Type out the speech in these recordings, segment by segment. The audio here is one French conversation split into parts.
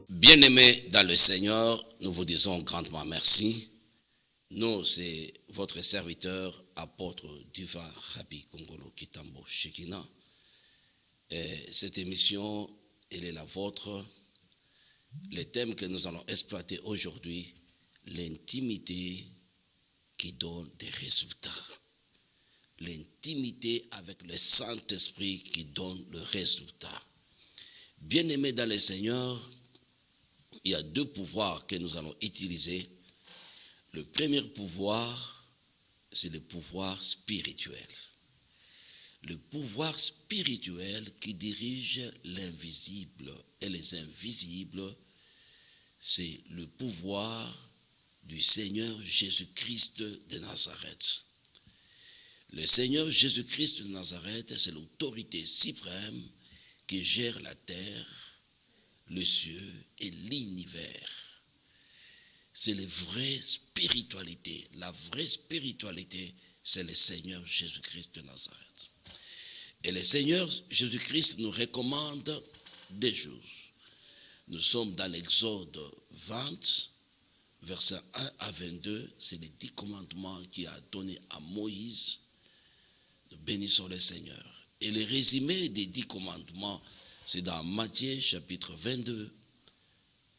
Bien-aimés dans le Seigneur, nous vous disons grandement merci. Nous, c'est votre serviteur, apôtre Duva Rabbi Kongolo Kitambo Shekina. Et cette émission, elle est la vôtre. Le thème que nous allons exploiter aujourd'hui, l'intimité qui donne des résultats. L'intimité avec le Saint-Esprit qui donne le résultat. Bien-aimés dans le Seigneur, il y a deux pouvoirs que nous allons utiliser. Le premier pouvoir, c'est le pouvoir spirituel. Le pouvoir spirituel qui dirige l'invisible et les invisibles, c'est le pouvoir du Seigneur Jésus-Christ de Nazareth. Le Seigneur Jésus-Christ de Nazareth, c'est l'autorité suprême qui gère la terre, le cieux et l'univers. C'est la vraie spiritualité. La vraie spiritualité, c'est le Seigneur Jésus-Christ de Nazareth. Et le Seigneur Jésus-Christ nous recommande des choses. Nous sommes dans l'Exode 20, versets 1 à 22. C'est les 10 commandements qu'il a donnés à Moïse. Nous bénissons le Seigneur. Et le résumé des 10 commandements, c'est dans Matthieu chapitre 22,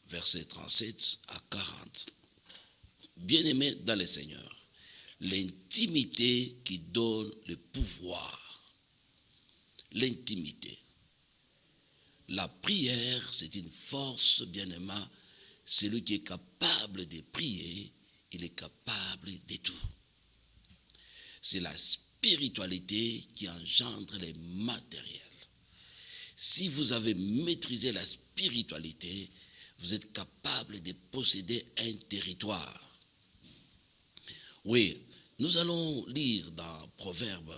versets 37 à 40. Bien-aimés dans le Seigneur, l'intimité qui donne le pouvoir. L'intimité. La prière, c'est une force, bien-aimé. Celui qui est capable de prier, il est capable de tout. C'est la spiritualité qui engendre les matériels. Si vous avez maîtrisé la spiritualité, vous êtes capable de posséder un territoire. Oui, nous allons lire dans Proverbe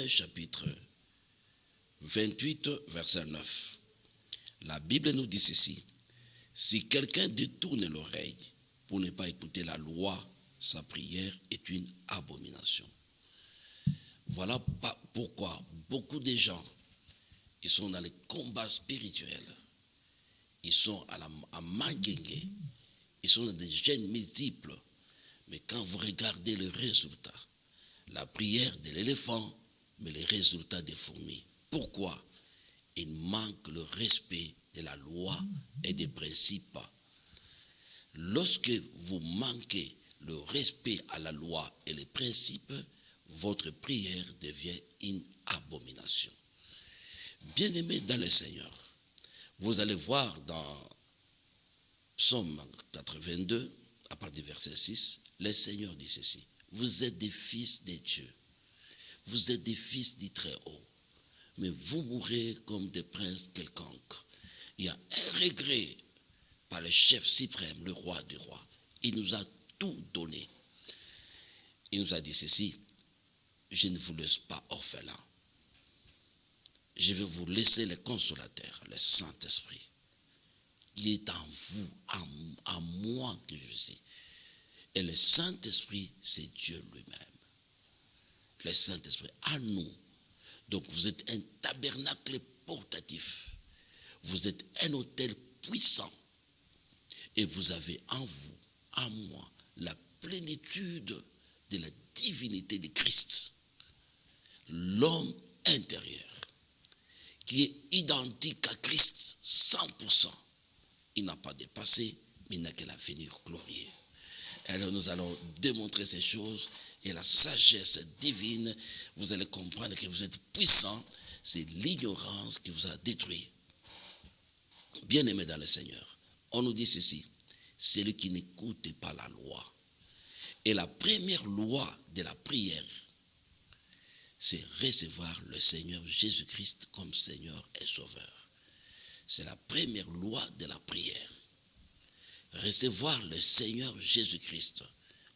chapitre 28, verset 9. La Bible nous dit ceci. Si quelqu'un détourne l'oreille pour ne pas écouter la loi, sa prière est une abomination. Voilà pourquoi beaucoup de gens, ils sont dans les combats spirituels. Ils sont à Manguengue. Ils sont dans des gènes multiples. Mais quand vous regardez le résultat, la prière de l'éléphant, mais les résultats des fourmis. Pourquoi? Il manque le respect de la loi et des principes. Lorsque vous manquez le respect à la loi et les principes, votre prière devient une abomination. Bien-aimés dans le Seigneur, vous allez voir dans Psaume 82, à partir du verset 6, le Seigneur dit ceci. Vous êtes des fils de Dieu. Vous êtes des fils du Très-Haut. Mais vous mourrez comme des princes quelconques. Il y a un regret par le chef suprême, le roi des rois. Il nous a tout donné. Il nous a dit ceci. Je ne vous laisse pas orphelin. Je vais vous laisser le consolateur, le Saint-Esprit. Il est en vous, en moi que je suis. Et le Saint-Esprit, c'est Dieu lui-même. Le Saint-Esprit, à nous. Donc vous êtes un tabernacle portatif. Vous êtes un autel puissant. Et vous avez en vous, en moi, la plénitude de la divinité de Christ. L'homme intérieur, qui est identique à Christ, 100%. Il n'a pas de passé, mais il n'a que l'avenir glorieux. Alors nous allons démontrer ces choses et la sagesse divine, vous allez comprendre que vous êtes puissant, c'est l'ignorance qui vous a détruit. Bien-aimés dans le Seigneur, on nous dit ceci, celui qui n'écoute pas la loi. Et la première loi de la prière, c'est recevoir le Seigneur Jésus-Christ comme Seigneur et Sauveur. C'est la première loi de la prière. Recevoir le Seigneur Jésus-Christ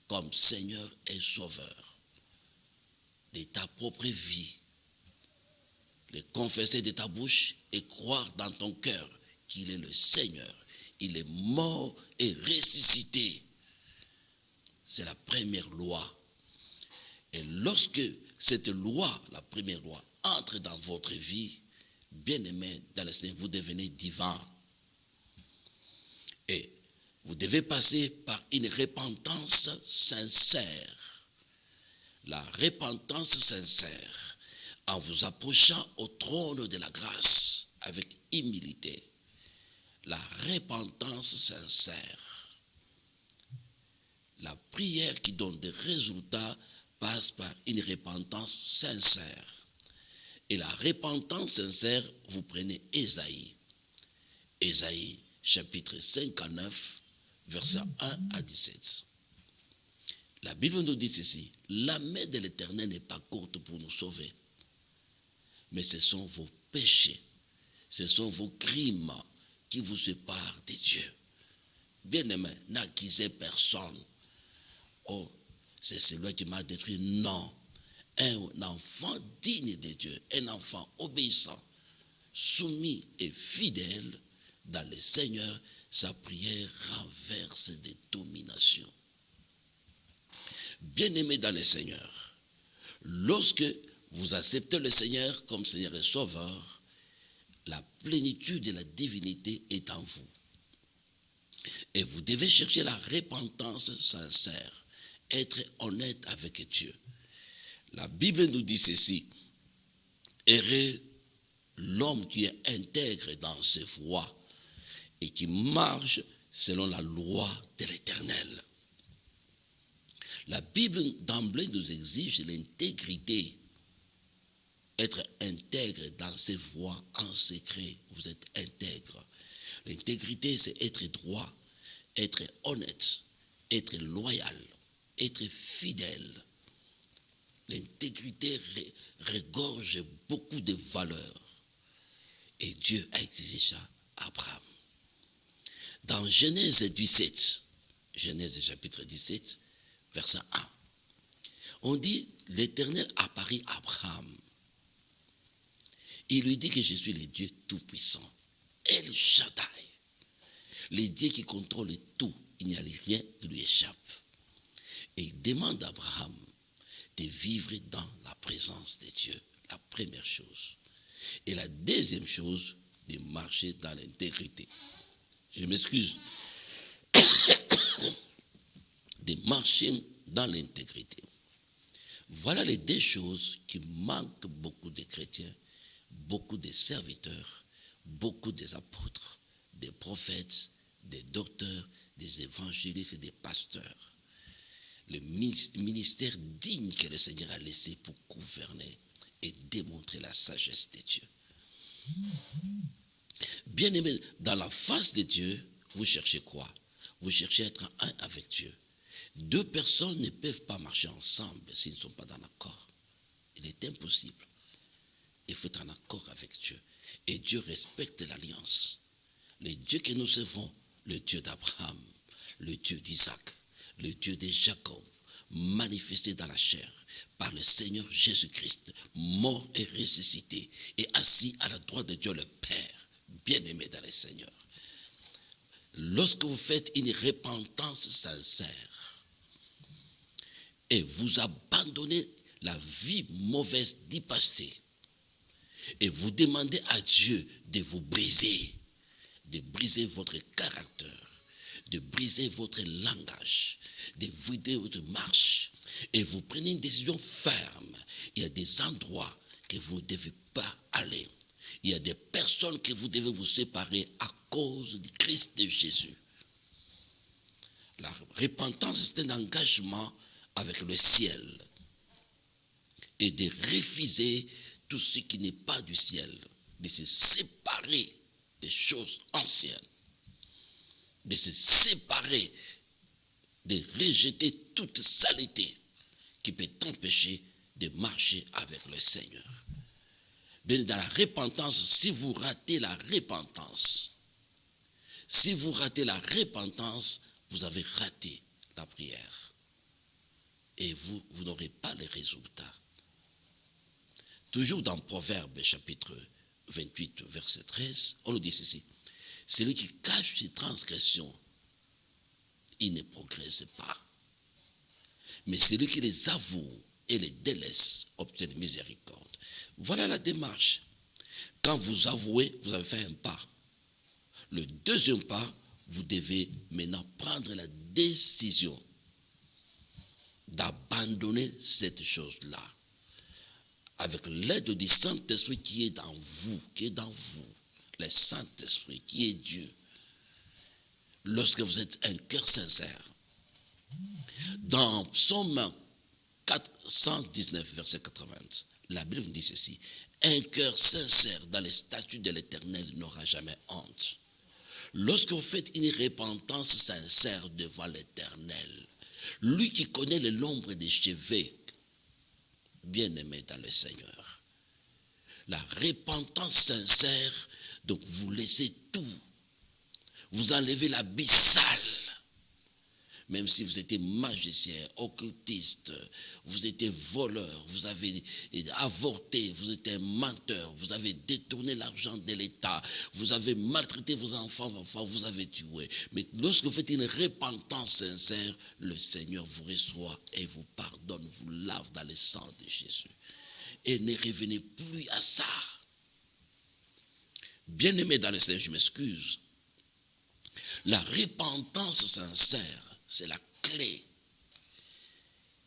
comme Seigneur et Sauveur de ta propre vie. Le confesser de ta bouche et croire dans ton cœur qu'il est le Seigneur. Il est mort et ressuscité. C'est la première loi. Et lorsque cette loi, la première loi, entre dans votre vie, bien-aimé dans le Seigneur, vous devenez divin. Et vous devez passer par une repentance sincère. La repentance sincère, en vous approchant au trône de la grâce avec humilité. La repentance sincère. La prière qui donne des résultats passe par une repentance sincère. Et la repentance sincère, vous prenez Ésaïe. Ésaïe, chapitre 59, versets 1 à 17. La Bible nous dit ceci: la main de l'Éternel n'est pas courte pour nous sauver, mais ce sont vos péchés, ce sont vos crimes qui vous séparent de Dieu. Bien-aimé, n'accusez personne. Oh, c'est celui qui m'a détruit. Non. Un enfant digne de Dieu, un enfant obéissant, soumis et fidèle dans le Seigneur, sa prière renverse des dominations. Bien-aimé dans le Seigneur, lorsque vous acceptez le Seigneur comme Seigneur et Sauveur, la plénitude de la divinité est en vous. Et vous devez chercher la repentance sincère, être honnête avec Dieu. La Bible nous dit ceci: heureux l'homme qui est intègre dans ses voies et qui marche selon la loi de l'Éternel. La Bible d'emblée nous exige l'intégrité. Être intègre dans ses voies en secret. Vous êtes intègre. L'intégrité, c'est être droit, être honnête, être loyal, être fidèle. L'intégrité regorge beaucoup de valeurs. Et Dieu a exigé ça à Abraham. Dans Genèse 17, Genèse chapitre 17, verset 1, on dit: l'Éternel apparut à Abraham. Il lui dit que je suis le Dieu Tout-Puissant, El Shaddai, le Dieu qui contrôle tout. Il n'y a rien qui lui échappe. Et il demande à Abraham de vivre dans la présence de Dieu, la première chose. Et la deuxième chose, de marcher dans l'intégrité. Je m'excuse. De marcher dans l'intégrité. Voilà les deux choses qui manquent beaucoup de chrétiens, beaucoup de serviteurs, beaucoup des apôtres, des prophètes, des docteurs, des évangélistes et des pasteurs. Le ministère digne que le Seigneur a laissé pour gouverner et démontrer la sagesse de Dieu. Bien-aimés, dans la face de Dieu, vous cherchez quoi? Vous cherchez à être un avec Dieu. Deux personnes ne peuvent pas marcher ensemble s'ils ne sont pas dans l'accord. Il est impossible. Il faut être en accord avec Dieu. Et Dieu respecte l'alliance. Le Dieu que nous servons, le Dieu d'Abraham, le Dieu d'Isaac, le Dieu de Jacob, manifesté dans la chair par le Seigneur Jésus-Christ, mort et ressuscité, et assis à la droite de Dieu le Père, bien-aimé dans le Seigneur. Lorsque vous faites une repentance sincère et vous abandonnez la vie mauvaise du passé et vous demandez à Dieu de vous briser, de briser votre caractère, de briser votre langage, de vider votre marche, et vous prenez une décision ferme. Il y a des endroits que vous ne devez pas aller. Il y a des personnes que vous devez vous séparer à cause du Christ de Jésus. La repentance, c'est un engagement avec le ciel et de refuser tout ce qui n'est pas du ciel, de se séparer des choses anciennes, de se séparer, de rejeter toute saleté qui peut t'empêcher de marcher avec le Seigneur. Bien, dans la repentance, si vous ratez la repentance, vous avez raté la prière. Et vous n'aurez pas les résultats. Toujours dans Proverbe chapitre 28, verset 13, on nous dit ceci: celui qui cache ses transgressions, il ne progresse pas. Mais celui qui les avoue et les délaisse obtiennent miséricorde. Voilà la démarche. Quand vous avouez, vous avez fait un pas. Le deuxième pas, vous devez maintenant prendre la décision d'abandonner cette chose-là. Avec l'aide du Saint-Esprit qui est dans vous, le Saint-Esprit qui est Dieu. Lorsque vous êtes un cœur sincère. Dans Psaume 419, verset 80, la Bible dit ceci: un cœur sincère dans les statuts de l'Éternel n'aura jamais honte. Lorsque vous faites une repentance sincère devant l'Éternel, lui qui connaît le nombre des cheveux, bien-aimé dans le Seigneur, la repentance sincère, donc vous laissez tout, vous enlevez l'habit sale. Même si vous étiez magicien, occultiste, vous étiez voleur, vous avez avorté, vous étiez un menteur, vous avez détourné l'argent de l'État, vous avez maltraité vos enfants, vous avez tué. Mais lorsque vous faites une repentance sincère, le Seigneur vous reçoit et vous pardonne, vous lave dans le sang de Jésus. Et ne revenez plus à ça. Bien-aimé dans le Seigneur, je m'excuse. La repentance sincère, c'est la clé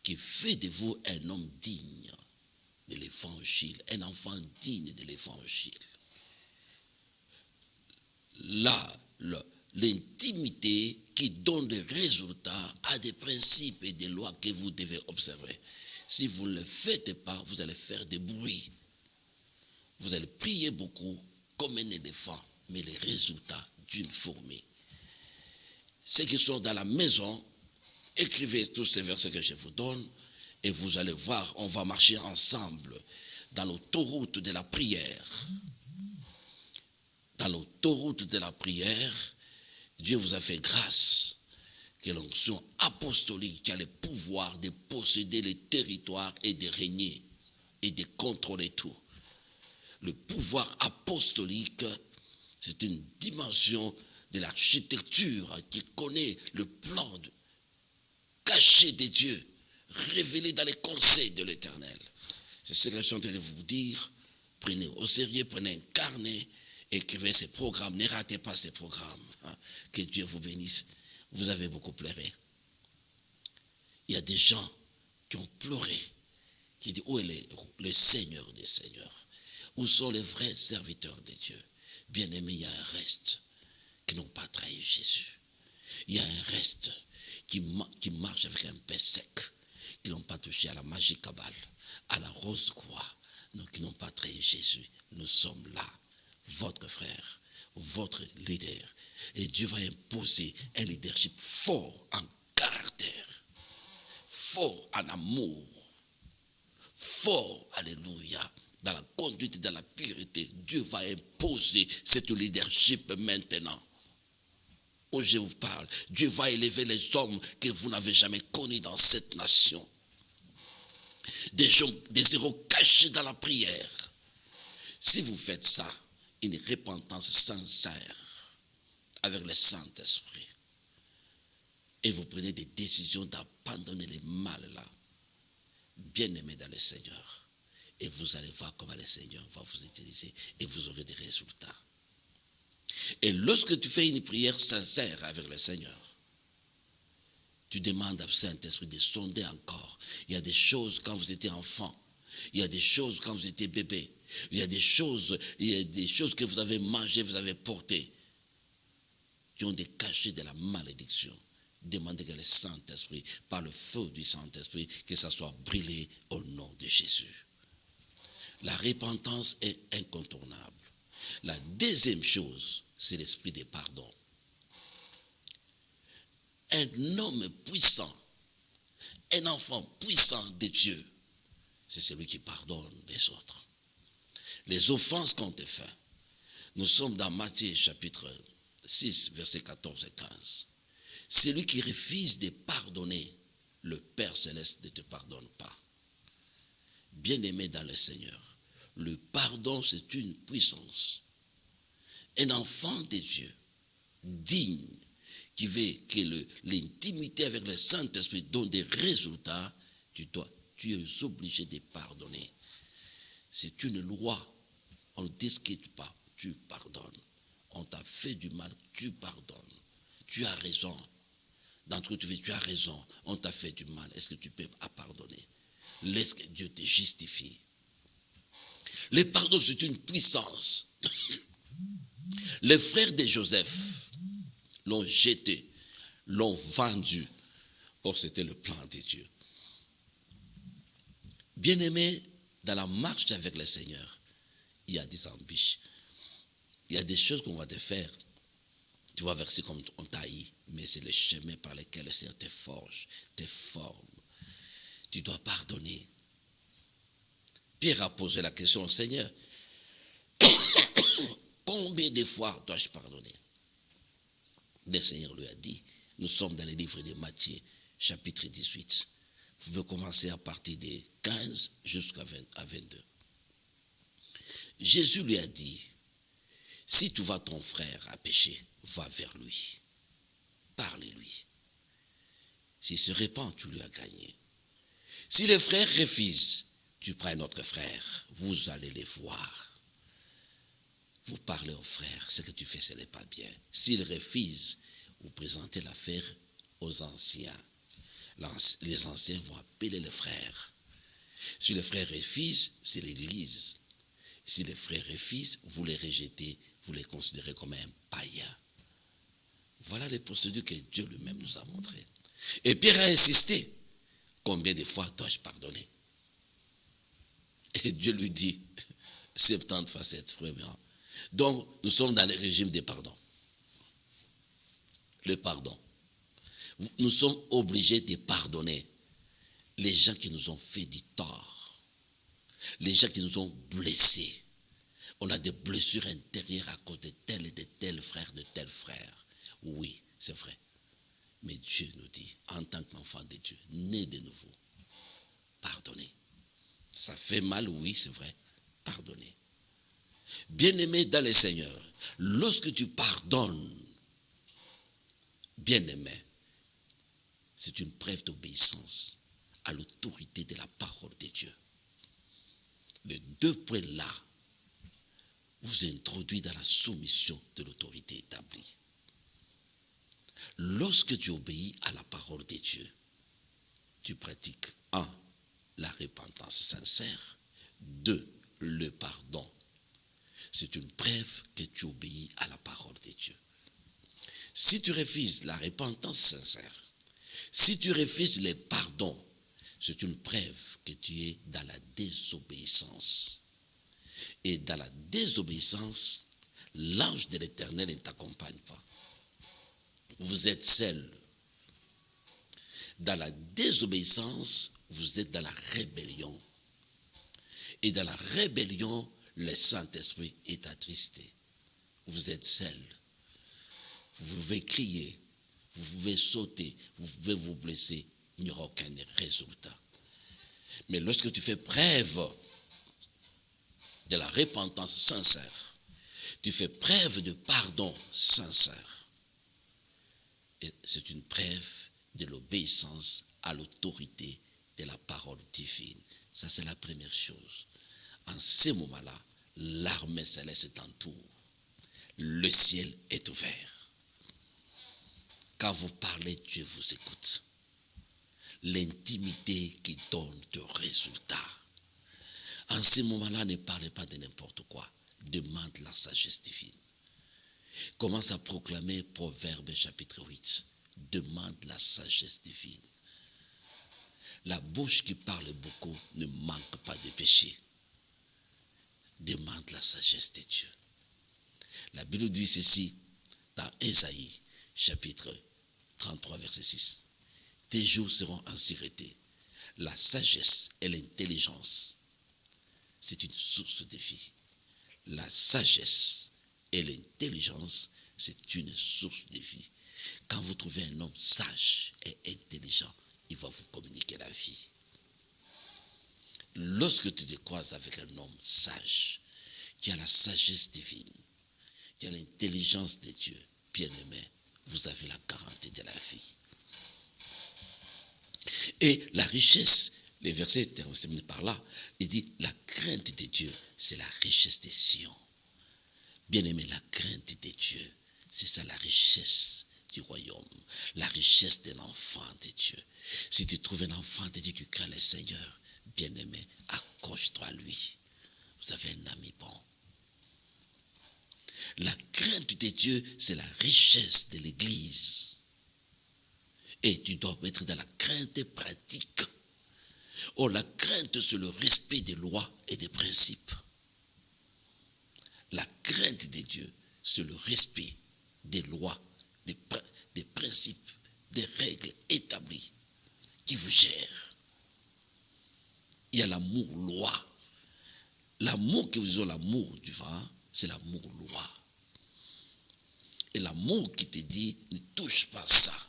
qui fait de vous un homme digne de l'évangile, un enfant digne de l'évangile. Là, l'intimité qui donne des résultats a des principes et des lois que vous devez observer. Si vous ne le faites pas, vous allez faire des bruits. Vous allez prier beaucoup comme un éléphant, mais les résultats d'une fourmi. Ceux qui sont dans la maison, écrivez tous ces versets que je vous donne et vous allez voir, on va marcher ensemble dans l'autoroute de la prière. Dans l'autoroute de la prière, Dieu vous a fait grâce que l'onction apostolique qui a le pouvoir de posséder les territoires et de régner et de contrôler tout. Le pouvoir apostolique, c'est une dimension de l'architecture qui connaît le plan caché de Dieu, révélé dans les conseils de l'Éternel. C'est ce que je suis en train de vous dire. Prenez au sérieux, prenez un carnet, écrivez ces programmes, ne ratez pas ces programmes. Que Dieu vous bénisse. Vous avez beaucoup pleuré. Il y a des gens qui ont pleuré, qui disent: où est le Seigneur des Seigneurs? Où sont les vrais serviteurs de Dieu? Bien-aimés, il y a un reste qui n'ont pas trahi Jésus. Il y a un reste qui marche avec un pain sec, qui n'ont pas touché à la magie cabale, à la rose croix, donc qui n'ont pas trahi Jésus. Nous sommes là, votre frère, votre leader. Et Dieu va imposer un leadership fort en caractère, fort en amour, fort, alléluia, dans la conduite, dans la pureté. Dieu va imposer cette leadership maintenant. Où je vous parle, Dieu va élever les hommes que vous n'avez jamais connus dans cette nation. Des gens, des héros cachés dans la prière. Si vous faites ça, une repentance sincère avec le Saint-Esprit, et vous prenez des décisions d'abandonner le mal là, bien-aimés dans le Seigneur, et vous allez voir comment le Seigneur va vous utiliser et vous aurez des résultats. Et lorsque tu fais une prière sincère avec le Seigneur, tu demandes au Saint-Esprit de sonder encore. Il y a des choses quand vous étiez enfant, il y a des choses quand vous étiez bébé, il y a des choses que vous avez mangées, vous avez portées, qui ont des cachets de la malédiction. Demandez que le Saint-Esprit, par le feu du Saint-Esprit, que ça soit brûlé au nom de Jésus. La repentance est incontournable. La deuxième chose, c'est l'esprit de pardon. Un homme puissant, un enfant puissant de Dieu, c'est celui qui pardonne les autres. Les offenses qu'on te fait. Nous sommes dans Matthieu chapitre 6, versets 14 et 15. Celui qui refuse de pardonner, le Père Céleste ne te pardonne pas. Bien-aimé dans le Seigneur, le pardon, c'est une puissance. Un enfant de Dieu, digne, qui veut que l'intimité avec le Saint-Esprit donne des résultats, tu dois tu es obligé de pardonner. C'est une loi. On ne discute pas, tu pardonnes. On t'a fait du mal, tu pardonnes. Tu as raison. Dans ce que tu fais, tu as raison. On t'a fait du mal. Est-ce que tu peux pardonner? Laisse que Dieu te justifie. Le pardon, c'est une puissance. Les frères de Joseph l'ont jeté, l'ont vendu. Or, c'était le plan de Dieu. Bien-aimé, dans la marche avec le Seigneur, il y a des embûches. Il y a des choses qu'on va te faire. Tu vas verser comme on taille, mais c'est le chemin par lequel le Seigneur te forge, te forme. Tu dois pardonner. Pierre a posé la question au Seigneur. Combien de fois dois-je pardonner? Le Seigneur lui a dit, nous sommes dans le livre de Matthieu, chapitre 18. Vous pouvez commencer à partir de 15 jusqu'à 22. Jésus lui a dit, si tu vois ton frère à pécher, va vers lui. Parle-lui. S'il se répand, tu lui as gagné. Si le frère refuse, tu prends notre frère. Vous allez les voir. Vous parlez au frère, ce que tu fais, ce n'est pas bien. S'il refuse, vous présentez l'affaire aux anciens. Les anciens vont appeler le frère. Si le frère refuse, c'est l'église. Si les frères refusent, vous les rejetez, vous les considérez comme un païen. Voilà les procédures que Dieu lui-même nous a montrées. Et Pierre a insisté. Combien de fois dois-je pardonner? Et Dieu lui dit, 70 fois 7 fois. Donc, nous sommes dans le régime des pardons. Le pardon. Nous sommes obligés de pardonner les gens qui nous ont fait du tort. Les gens qui nous ont blessés. On a des blessures intérieures à cause de tel et de tel frère, de tel frère. Oui, c'est vrai. Mais Dieu nous dit, en tant qu'enfant de Dieu, né de nouveau, pardonnez. Ça fait mal, oui, c'est vrai. Pardonnez. Bien-aimé dans le Seigneur, lorsque tu pardonnes, bien-aimé, c'est une preuve d'obéissance à l'autorité de la parole de Dieu. Les deux points-là vous introduisent dans la soumission de l'autorité établie. Lorsque tu obéis à la parole de Dieu, tu pratiques 1. La repentance sincère. 2. Le pardon. C'est une preuve que tu obéis à la parole de Dieu. Si tu refuses la repentance sincère, si tu refuses le pardon, c'est une preuve que tu es dans la désobéissance. Et dans la désobéissance, l'ange de l'Éternel ne t'accompagne pas. Vous êtes seul. Dans la désobéissance, vous êtes dans la rébellion. Et dans la rébellion, le Saint-Esprit est attristé. Vous êtes seul. Vous pouvez crier, vous pouvez sauter, vous pouvez vous blesser. Il n'y aura aucun résultat. Mais lorsque tu fais preuve de la repentance sincère, tu fais preuve de pardon sincère, et c'est une preuve de l'obéissance à l'autorité de la parole divine. Ça, c'est la première chose. En ce moment-là, l'armée céleste t'entoure. Le ciel est ouvert. Quand vous parlez, Dieu vous écoute. L'intimité qui donne de résultats. En ce moment-là, ne parlez pas de n'importe quoi. Demande la sagesse divine. Commence à proclamer Proverbe chapitre 8. Demande la sagesse divine. La bouche qui parle beaucoup ne manque pas de péché. Demande la sagesse de Dieu. La Bible dit ceci dans Ésaïe chapitre 33 verset 6. Tes jours seront ainsi rétés. La sagesse et l'intelligence, c'est une source de vie. La sagesse et l'intelligence, c'est une source de vie. Quand vous trouvez un homme sage et intelligent, il va vous communiquer la vie. Lorsque tu te croises avec un homme sage, qui a la sagesse divine, qui a l'intelligence de Dieu, bien-aimé, vous avez la garantie de la vie. Et la richesse Les versets terminent par là. Il dit, la crainte de Dieu, c'est la richesse des Sion. Bien-aimé, la crainte de Dieu, c'est ça la richesse du royaume. La richesse d'un enfant de Dieu. Si tu trouves un enfant de Dieu qui craint le Seigneur, bien-aimé, accroche-toi à lui. Vous avez un ami bon. La crainte de Dieu, c'est la richesse de l'Église. Et tu dois être dans la crainte pratique. Or, la crainte, c'est le respect des lois et des principes. La crainte de Dieu, c'est le respect des lois, des principes, des règles établies qui vous gèrent. Il y a l'amour loi. L'amour que vous disons, l'amour du vin, c'est l'amour loi. Et l'amour qui te dit, ne touche pas ça.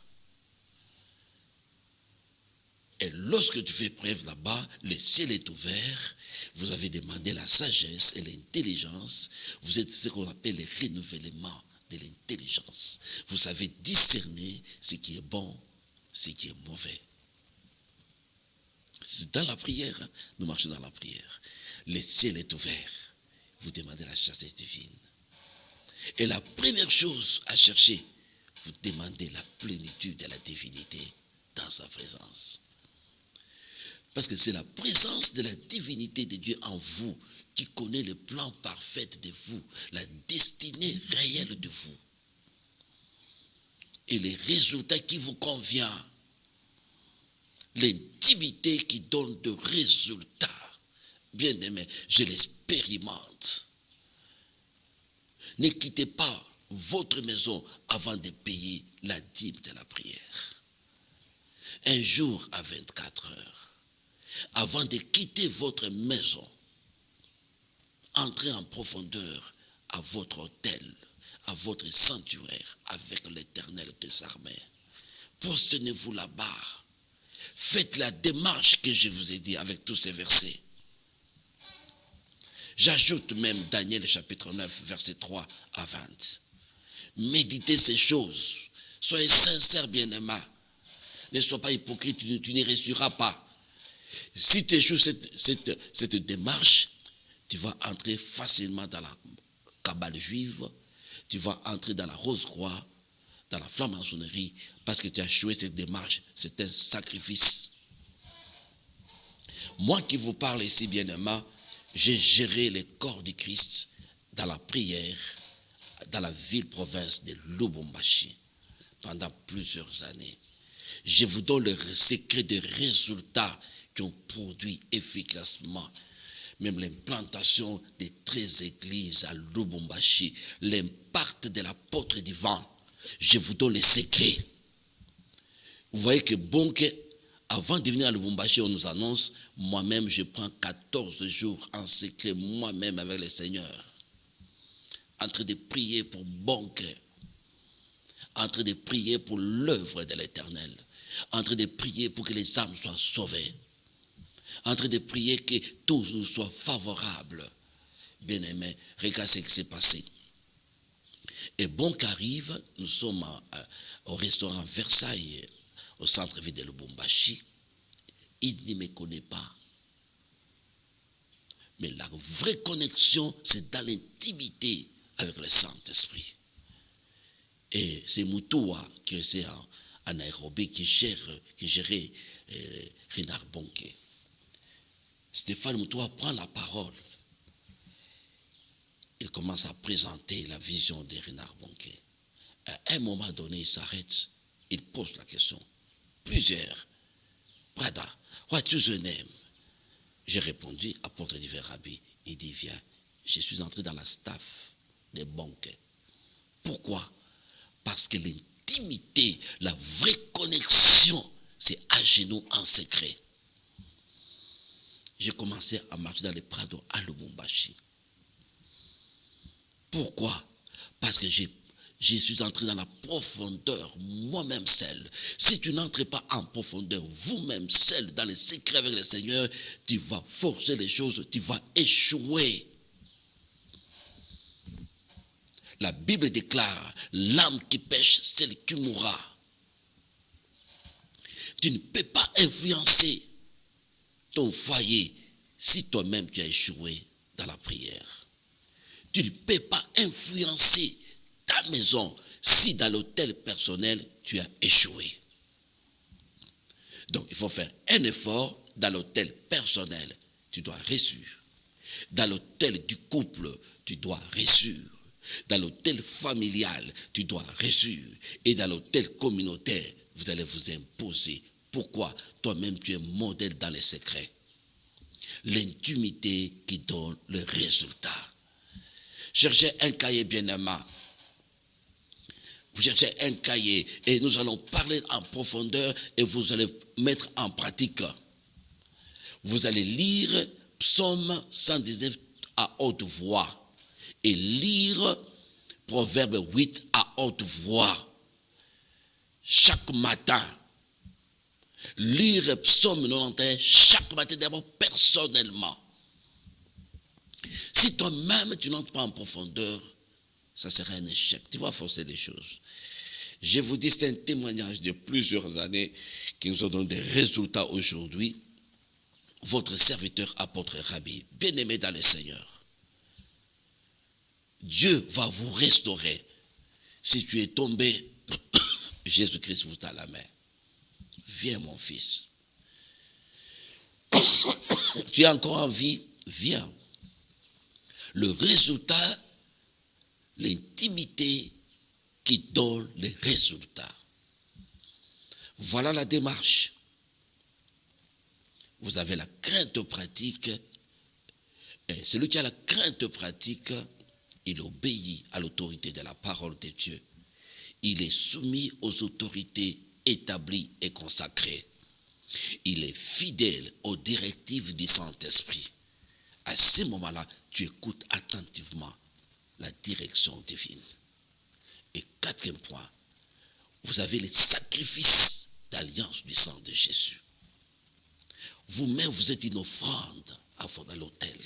Et lorsque tu fais preuve là-bas, le ciel est ouvert, vous avez demandé la sagesse et l'intelligence, vous êtes ce qu'on appelle le renouvellement de l'intelligence. Vous savez discerner ce qui est bon, ce qui est mauvais. C'est dans la prière, nous marchons dans la prière. Le ciel est ouvert, vous demandez la sagesse divine. Et la première chose à chercher, vous demandez la plénitude de la divinité dans sa présence. Parce que c'est la présence de la divinité de Dieu en vous qui connaît le plan parfait de vous, la destinée réelle de vous. Et les résultats qui vous conviennent. L'intimité qui donne de résultats. Bien aimé, je l'expérimente. Ne quittez pas votre maison avant de payer la dîme de la prière. Un jour à 24 heures. Avant de quitter votre maison, entrez en profondeur à votre hôtel, à votre sanctuaire avec l'Éternel des armées. Prosternez-vous là-bas. Faites la démarche que je vous ai dit avec tous ces versets. J'ajoute même Daniel chapitre 9, verset 3 à 20. Méditez ces choses. Soyez sincères, bien-aimés. Ne sois pas hypocrite, tu n'y réussiras pas. Si tu échoues cette démarche, tu vas entrer facilement dans la cabale juive, tu vas entrer dans la rose-croix, dans la franc-maçonnerie, parce que tu as échoué cette démarche. C'est un sacrifice. Moi qui vous parle ici, bien-aimé, j'ai géré le corps du Christ dans la prière, dans la ville-province de Lubumbashi, pendant plusieurs années. Je vous donne le secret des résultats qui ont produit efficacement. Même l'implantation des 13 églises à Lubumbashi, l'impact de l'apôtre divin. Je vous donne les secrets. Vous voyez que Bonke, avant de venir à Lubumbashi, on nous annonce, moi-même je prends 14 jours en secret, moi-même avec le Seigneur. En train de prier pour Bonke. En train de prier pour l'œuvre de l'Éternel. En train de prier pour que les âmes soient sauvées. En train de prier que tout nous soit favorable. Bien-aimé, regarde ce qui s'est passé. Et Bonke arrive, nous sommes au restaurant Versailles, au centre-ville de Lubumbashi. Il ne me connaît pas. Mais la vraie connexion, c'est dans l'intimité avec le Saint-Esprit. Et c'est Mutua qui est en Nairobi, qui gérait Renard Bonke. Stéphane Mutua prend la parole. Il commence à présenter la vision de Renard Bonke. À un moment donné, il s'arrête, il pose la question. Plusieurs. Brada, what is your name? J'ai répondu, apôtre divin Rabbi. Il dit, viens, je suis entré dans la staff de Bonke. Pourquoi? Parce que l'intimité, la vraie connexion, c'est à genoux en secret. J'ai commencé à marcher dans les prados à Lubumbashi. Pourquoi? Parce que je suis entré dans la profondeur, moi-même seul. Si tu n'entres pas en profondeur, vous-même seul, dans les secrets avec le Seigneur, tu vas forcer les choses, tu vas échouer. La Bible déclare, l'âme qui pêche, c'est celle qui mourra. Tu ne peux pas influencer ton foyer si toi-même tu as échoué dans la prière. Tu ne peux pas influencer ta maison si dans l'hôtel personnel tu as échoué. Donc il faut faire un effort dans l'hôtel personnel, tu dois réussir. Dans l'hôtel du couple, tu dois réussir. Dans l'hôtel familial, tu dois réussir. Et dans l'hôtel communautaire, vous allez vous imposer. Pourquoi? Toi-même, tu es modèle dans les secrets. L'intimité qui donne le résultat. Cherchez un cahier bien-aimé. Vous cherchez un cahier et nous allons parler en profondeur et vous allez mettre en pratique. Vous allez lire Psaume 119 à haute voix et lire Proverbe 8 à haute voix. Chaque matin, lire Psaume 91 chaque matin d'abord personnellement. Si toi-même tu n'entres pas en profondeur, ça sera un échec. Tu vas forcer les choses. Je vous dis, c'est un témoignage de plusieurs années qui nous ont donné des résultats aujourd'hui. Votre serviteur apôtre Rabbi, bien-aimé dans le Seigneur, Dieu va vous restaurer. Si tu es tombé, Jésus-Christ vous tend la main. Viens mon fils. Tu as encore envie? Viens. Le résultat, l'intimité qui donne les résultats. Voilà la démarche. Vous avez la crainte pratique. Et celui qui a la crainte pratique, il obéit à l'autorité de la parole de Dieu. Il est soumis aux autorités établies et consacrées. Il est fidèle aux directives du Saint-Esprit. À ce moment-là, tu écoutes attentivement la direction divine. Et quatrième point, vous avez les sacrifices d'alliance du sang de Jésus. Vous-même, vous êtes une offrande à l'autel.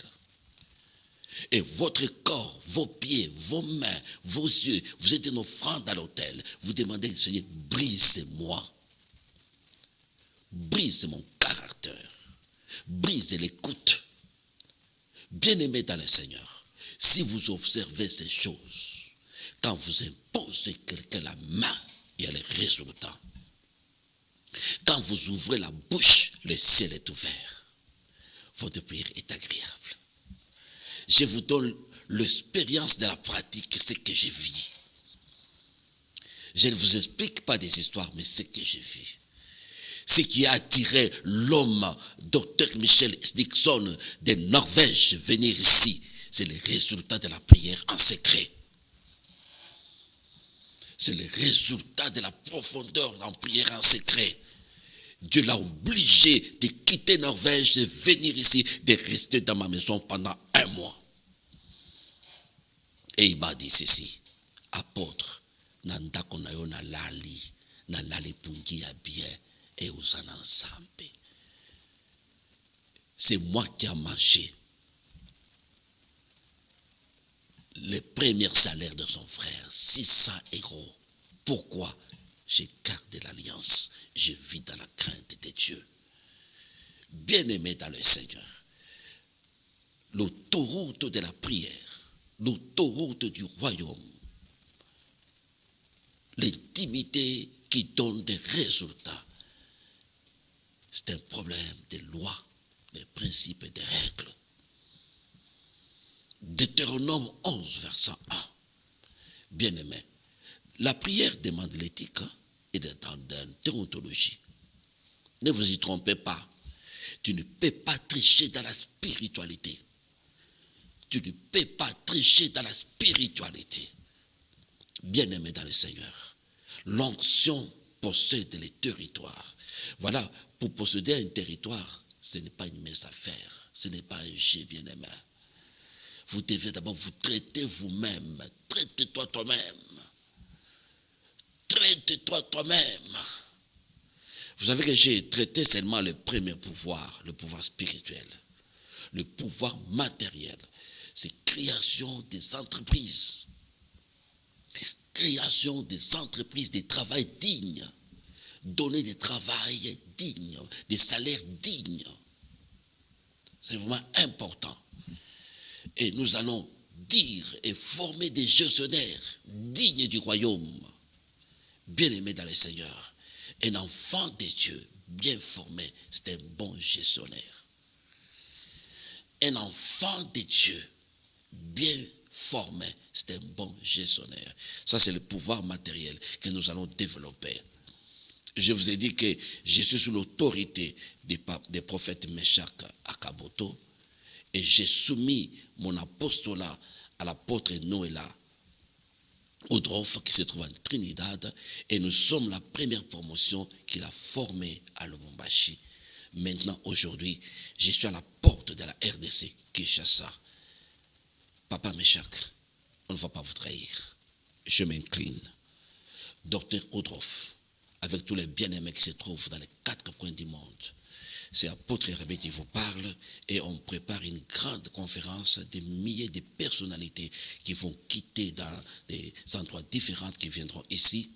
Et votre corps, vos pieds, vos mains, vos yeux, vous êtes une offrande à l'autel. Vous demandez au Seigneur, brise-moi. Brise mon caractère. Brise l'écoute. Bien-aimé dans le Seigneur, si vous observez ces choses, quand vous imposez quelqu'un la main, il y a les résultats. Quand vous ouvrez la bouche, le ciel est ouvert. Votre prière est agréable. Je vous donne l'expérience de la pratique, ce que j'ai vu. Je ne vous explique pas des histoires, mais ce que j'ai vu. Ce qui a attiré l'homme, Dr Michel Dixon de Norvège, venir ici, c'est le résultat de la prière en secret. C'est le résultat de la profondeur en prière en secret. Dieu l'a obligé de quitter Norvège, de venir ici, de rester dans ma maison pendant 1 mois. Et il m'a dit ceci, apôtre, nanda konayo na lali pungi ya bien et osana ensemble. C'est moi qui ai mangé le premier salaire de son frère, 600 €. Pourquoi? J'ai gardé l'alliance, je vis dans la crainte de Dieu. Bien-aimé dans le Seigneur, l'autoroute de la prière, l'autoroute du royaume, l'intimité qui donne des résultats, c'est un problème de lois, de principes et de règles. Deutéronome 11, verset 1. Bien-aimé, la prière demande l'éthique et de la déontologie. Ne vous y trompez pas. Tu ne peux pas tricher dans la spiritualité. Tu ne peux pas tricher dans la spiritualité. Bien-aimé dans le Seigneur, l'onction possède les territoires. Voilà, pour posséder un territoire, ce n'est pas une mince affaire. Ce n'est pas un jet, bien-aimé. Vous devez d'abord vous traiter vous-même. Traite-toi toi-même. Traite-toi toi-même. Vous savez que j'ai traité seulement le premier pouvoir, le pouvoir spirituel. Le pouvoir matériel. C'est création des entreprises. Création des entreprises, des travails dignes. Donner des travails dignes, des salaires dignes. C'est vraiment important. Et nous allons dire et former des gestionnaires dignes du royaume, bien-aimés dans le Seigneur. Un enfant de Dieu bien formé, c'est un bon gestionnaire. Un enfant de Dieu bien formé, c'est un bon gestionnaire. Ça, c'est le pouvoir matériel que nous allons développer. Je vous ai dit que je suis sous l'autorité des prophètes Meshach à Kaboto et j'ai soumis mon apostolat à l'apôtre Noéla Audroff qui se trouve en Trinidad et nous sommes la première promotion qu'il a formée à Lubumbashi. Maintenant, aujourd'hui, je suis à la porte de la RDC, Kinshasa. Papa Meshach, on ne va pas vous trahir. Je m'incline. Docteur Audroff, avec tous les bien-aimés qui se trouvent dans les 4 coins du monde, c'est apôtre Hervé qui vous parle et on prépare une grande conférence des milliers de personnalités qui vont quitter dans des endroits différents qui viendront ici.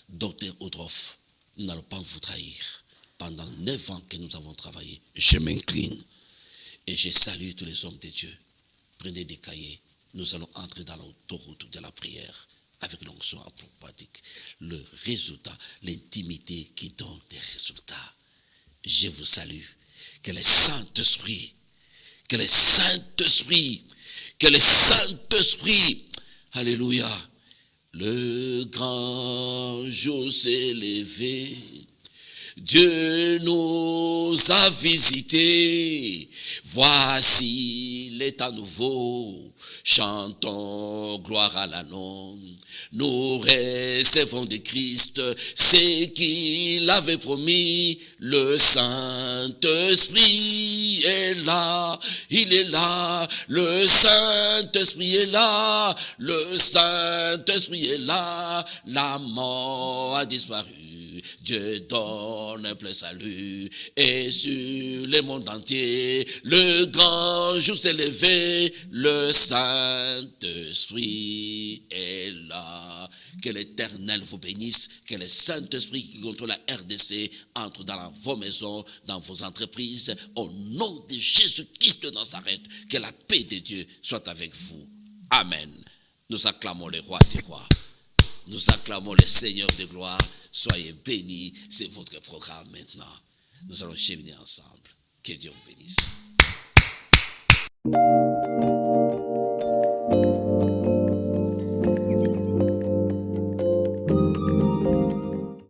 Docteur Audroff, nous n'allons pas vous trahir. Pendant 9 ans que nous avons travaillé, je m'incline et je salue tous les hommes de Dieu. Prenez des cahiers, nous allons entrer dans l'autoroute de la prière avec l'onction apophatique. Le résultat, l'intimité qui donne des résultats. Je vous salue. Que le Saint-Esprit, que le Saint-Esprit, que le Saint-Esprit, alléluia, le grand jour s'est levé. Dieu nous a visités, voici l'état nouveau, chantons gloire à l'Agneau. Nous recevons de Christ ce qu'il avait promis, le Saint-Esprit est là, il est là, le Saint-Esprit est là, le Saint-Esprit est là, la mort a disparu. Dieu donne un plein salut et sur le monde entier, le grand jour s'est levé, le Saint-Esprit est là. Que l'Éternel vous bénisse, que le Saint-Esprit qui contrôle la RDC entre dans vos maisons, dans vos entreprises, au nom de Jésus-Christ de Nazareth, que la paix de Dieu soit avec vous. Amen. Nous acclamons le roi des rois. Nous acclamons le Seigneur de gloire. Soyez bénis, c'est votre programme maintenant. Nous allons cheminer ensemble. Que Dieu vous bénisse.